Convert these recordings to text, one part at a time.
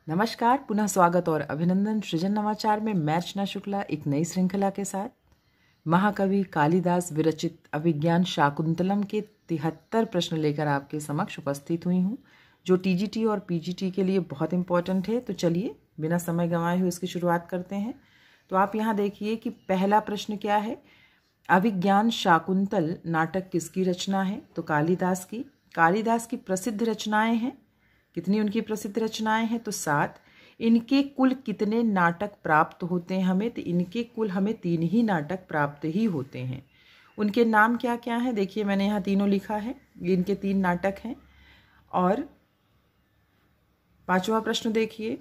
नमस्कार, पुनः स्वागत और अभिनंदन सृजन नवाचार में मैं अर्चना शुक्ला एक नई श्रृंखला के साथ महाकवि कालिदास विरचित अभिज्ञान शाकुंतलम के 73 प्रश्न लेकर आपके समक्ष उपस्थित हुई हूँ, जो टीजीटी और पीजीटी के लिए बहुत इंपॉर्टेंट है। तो चलिए बिना समय गंवाए हुए इसकी शुरुआत करते हैं। तो आप यहाँ देखिए कि पहला प्रश्न क्या है, अभिज्ञान शाकुंतल नाटक किसकी रचना है? तो कालिदास की। कालिदास की प्रसिद्ध रचनाएं हैं, कितनी उनकी प्रसिद्ध रचनाएं हैं? तो 7। इनके कुल कितने नाटक प्राप्त होते हैं हमें? तो इनके कुल हमें 3 ही नाटक प्राप्त ही होते हैं। उनके नाम क्या क्या हैं? देखिए मैंने यहाँ तीनों लिखा है, ये इनके 3 नाटक हैं। और 5वां प्रश्न देखिए,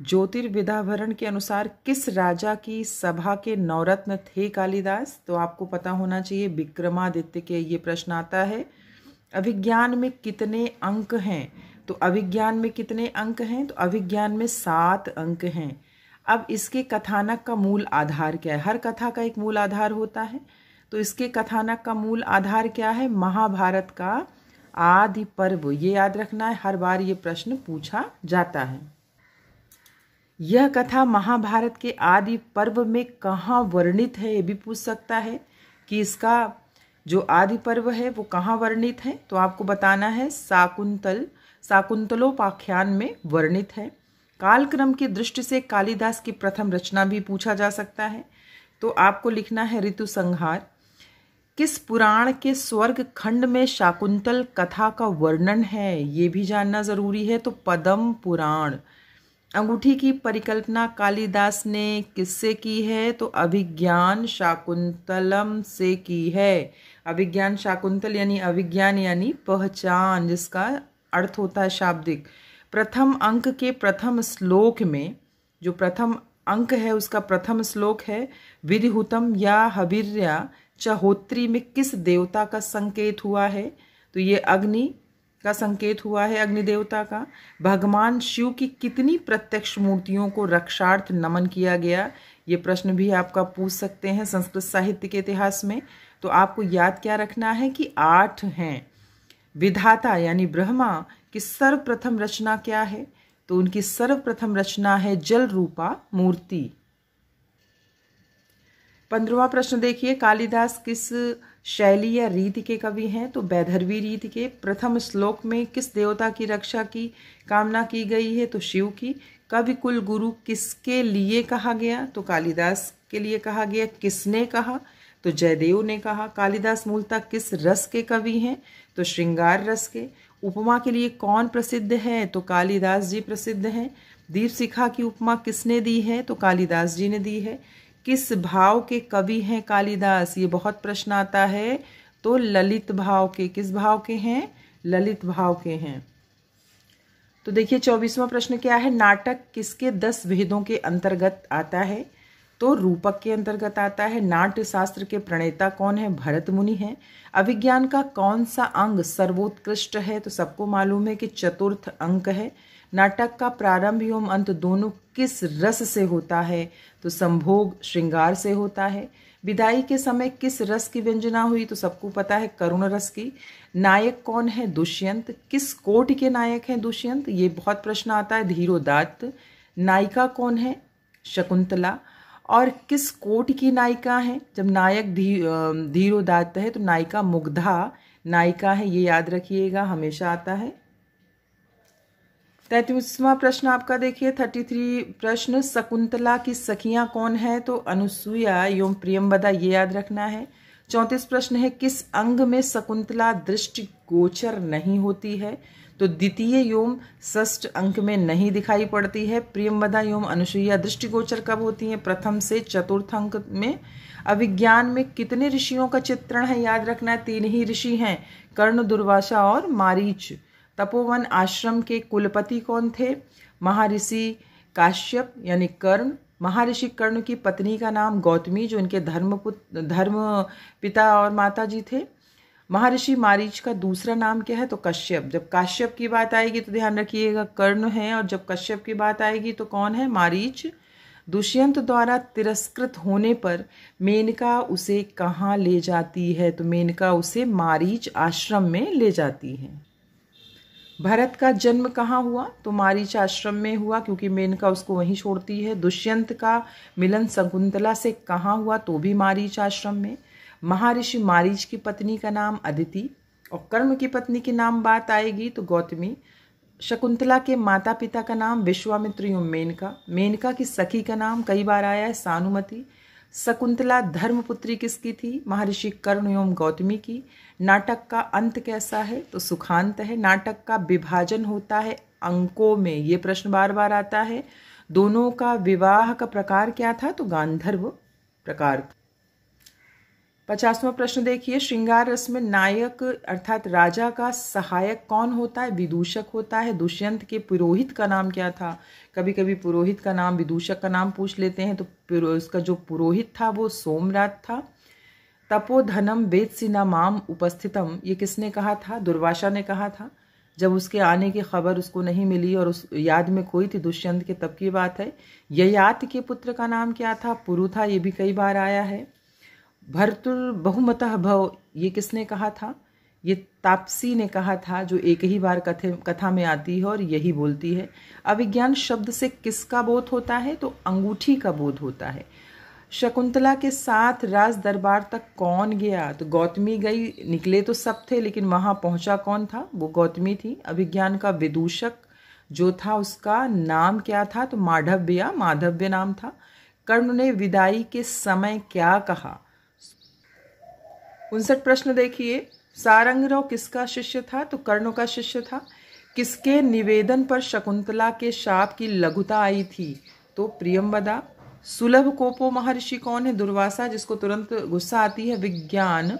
ज्योतिर्विदाभरण के अनुसार किस राजा की सभा के नवरत्न थे कालिदास? तो आपको पता होना चाहिए, विक्रमादित्य के ये प्रश्न आता है। अभिज्ञान में कितने अंक हैं? तो अभिज्ञान में कितने अंक हैं? तो अभिज्ञान में 7 अंक हैं। अब इसके कथानक का मूल आधार क्या है? हर कथा का एक मूल आधार होता है, तो इसके कथानक का मूल आधार क्या है? महाभारत का आदि पर्व। ये याद रखना है, हर बार ये प्रश्न पूछा जाता है। यह कथा महाभारत के आदि पर्व में कहाँ वर्णित है? ये भी पूछ सकता है कि इसका जो आदि पर्व है वो कहाँ वर्णित है। तो आपको बताना है शाकुंतलोपाख्यान में वर्णित है। कालक्रम की दृष्टि से कालिदास की प्रथम रचना भी पूछा जा सकता है। तो आपको लिखना है ऋतु संहार। किस पुराण के स्वर्ग खंड में शाकुंतल कथा का वर्णन है? ये भी जानना जरूरी है। तो पद्म पुराण। अंगूठी की परिकल्पना कालिदास ने किससे की है? तो अभिज्ञान शाकुंतलम से की है। अभिज्ञान शाकुंतल यानी अभिज्ञान यानी पहचान, जिसका अर्थ होता है शाब्दिक। प्रथम अंक के प्रथम श्लोक में, जो प्रथम अंक है उसका प्रथम श्लोक है, विधिहुतम या हविर्या चहोत्री में किस देवता का संकेत हुआ है? तो ये अग्नि का संकेत हुआ है, अग्नि देवता का। भगवान शिव की कितनी प्रत्यक्ष मूर्तियों को रक्षार्थ नमन किया गया? ये प्रश्न भी आपका पूछ सकते हैं संस्कृत साहित्य के इतिहास में। तो आपको याद क्या रखना है कि 8 हैं। विधाता यानी ब्रह्मा की सर्वप्रथम रचना क्या है? तो उनकी सर्वप्रथम रचना है जल रूपा मूर्ति। 15वां प्रश्न देखिए, कालिदास किस शैली या रीति के कवि हैं? तो वैदर्भी रीति के। प्रथम श्लोक में किस देवता की रक्षा की कामना की गई है? तो शिव की। कवि कुल गुरु किसके लिए कहा गया? तो कालिदास के लिए कहा गया। किसने कहा? तो जयदेव ने कहा। कालिदास मूलतः किस रस के कवि हैं? तो श्रृंगार रस के। उपमा के लिए कौन प्रसिद्ध है? तो कालिदास जी प्रसिद्ध हैं। दीपशिखा की उपमा किसने दी है? तो कालिदास जी ने दी है। किस भाव के कवि हैं कालिदास? ये बहुत प्रश्न आता है। तो ललित भाव के। किस भाव के हैं? ललित भाव के हैं। तो देखिए 24वां प्रश्न क्या है, नाटक किसके 10 भेदों के अंतर्गत आता है? तो रूपक के अंतर्गत आता है। नाट्य शास्त्र के प्रणेता कौन है? भरत मुनि हैं। अभिज्ञान का कौन सा अंग सर्वोत्कृष्ट है? तो सबको मालूम है कि चतुर्थ अंक है। नाटक का प्रारंभ एवं अंत दोनों किस रस से होता है? तो संभोग श्रृंगार से होता है। विदाई के समय किस रस की व्यंजना हुई? तो सबको पता है करुण रस की। नायक कौन है? दुष्यंत। किस कोटि के नायक हैं दुष्यंत? ये बहुत प्रश्न आता है, धीरोदात्त। नायिका कौन है? शकुंतला। और किस कोटि की नायिका है? जब नायक धीरोदात्त है तो नायिका मुग्धा नायिका है, ये याद रखिएगा, हमेशा आता है। 33वां प्रश्न आपका देखिए, 33 प्रश्न, शकुंतला की सखियां कौन है? तो अनुसुईया एवं प्रियंवदा, ये याद रखना है। 34 प्रश्न है, किस अंग में शकुंतला दृष्टिगोचर नहीं होती है? तो द्वितीय एवं षष्ठ अंक में नहीं दिखाई पड़ती है। प्रियंवदा एवं अनुसुईया दृष्टिगोचर कब होती हैं? प्रथम से चतुर्थ अंक में। अभिज्ञान में कितने ऋषियों का चित्रण है? याद रखना है 3 ही ऋषि हैं, कर्ण, दुर्वासा और मारीच। तपोवन आश्रम के कुलपति कौन थे? महर्षि काश्यप यानी कर्ण। महर्षि कर्ण की पत्नी का नाम गौतमी, जो इनके धर्म पिता और माता जी थे। महर्षि मारीच का दूसरा नाम क्या है? तो कश्यप। जब काश्यप की बात आएगी तो ध्यान रखिएगा कर्ण है, और जब कश्यप की बात आएगी तो कौन है? मारीच। दुष्यंत द्वारा तिरस्कृत होने पर मेनका उसे कहाँ ले जाती है? तो मेनका उसे मारीच आश्रम में ले जाती है। भरत का जन्म कहाँ हुआ? तो मारीच आश्रम में हुआ, क्योंकि मेनका उसको वहीं छोड़ती है। दुष्यंत का मिलन शकुंतला से कहाँ हुआ? तो भी मारीच आश्रम में। महर्षि मारीच की पत्नी का नाम अदिति, और कर्ण की पत्नी के नाम बात आएगी तो गौतमी। शकुंतला के माता पिता का नाम विश्वामित्र एवं मेनका। मेनका की सखी का नाम कई बार आया है सानुमति। शकुंतला धर्मपुत्री किसकी थी? महर्षि कर्ण एवं गौतमी की। नाटक का अंत कैसा है? तो सुखांत है। नाटक का विभाजन होता है अंकों में, ये प्रश्न बार बार आता है। दोनों का विवाह का प्रकार क्या था? तो गांधर्व प्रकार। 50वां प्रश्न देखिए, श्रृंगार रस में नायक अर्थात राजा का सहायक कौन होता है? विदूषक होता है। दुष्यंत के पुरोहित का नाम क्या था? कभी कभी पुरोहित का नाम विदूषक का नाम पूछ लेते हैं, तो उसका जो पुरोहित था वो सोमराट था। तपोधनम वेत्सिना माम उपस्थितम, ये किसने कहा था? दुर्वासा ने कहा था, जब उसके आने की खबर उसको नहीं मिली और उस याद में खोई थी दुष्यंत के, तब की बात है। ययाति के पुत्र का नाम क्या था? पुरु था, ये भी कई बार आया है। भर्तुर बहुमतः भव, ये किसने कहा था? ये तापसी ने कहा था, जो एक ही बार कथा में आती है और यही बोलती है। अभिज्ञान शब्द से किसका बोध होता है? तो अंगूठी का बोध होता है। शकुंतला के साथ राज दरबार तक कौन गया? तो गौतमी गई। निकले तो सब थे, लेकिन वहां पहुंचा कौन था? वो गौतमी थी। अभिज्ञान का विदूषक जो था उसका नाम क्या था? तो माधव्य नाम था। कर्ण ने विदाई के समय क्या कहा? 59 प्रश्न देखिए, सारंगराव किसका शिष्य था? तो कर्ण का शिष्य था। किसके निवेदन पर शकुंतला के शाप की लघुता आई थी? तो प्रियंवदा। सुलभ कोपो महर्षि कौन है? दुर्वासा, जिसको तुरंत गुस्सा आती है। विज्ञान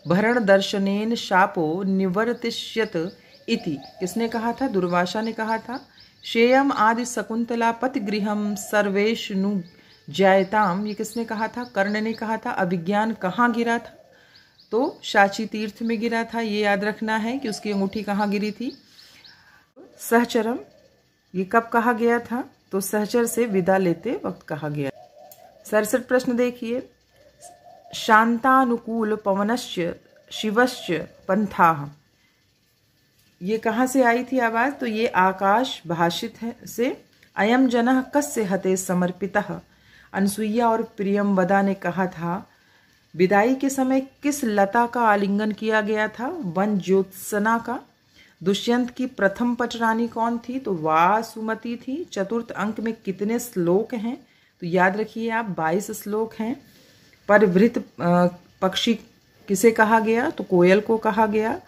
भरण दर्शनेन शापो निवर्तिष्यत इति, किसने कहा था? दुर्वासा ने कहा था। शेयम आदि शकुंतला पतिगृहम सर्वेशनु जायताम, ये किसने कहा था? कर्ण ने कहा था। अभिज्ञान कहाँ गिरा था? तो शाची तीर्थ में गिरा था। ये याद रखना है कि उसकी अंगूठी कहाँ गिरी थी। सहचरम, ये कब कहा गया था? तो सहचर से विदा लेते वक्त कहा गया। 67 प्रश्न देखिए, शांतानुकूल पवनश्च शिवश्च पंथाः, ये कहाँ से आई थी आवाज? तो ये आकाश भाषित है से। अयम जनः कस्य हते समर्पितः, अनसुईया और प्रियंवदा ने कहा था। विदाई के समय किस लता का आलिंगन किया गया था? वन ज्योत्सना का। दुष्यंत की प्रथम पटरानी कौन थी? तो वासुमती थी। चतुर्थ अंक में कितने श्लोक हैं? तो याद रखिए आप, 22 श्लोक हैं। परिवृत पक्षी किसे कहा गया? तो कोयल को कहा गया।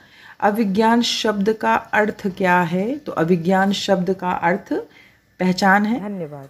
अभिज्ञान शब्द का अर्थ क्या है? तो अभिज्ञान शब्द का अर्थ पहचान है। धन्यवाद।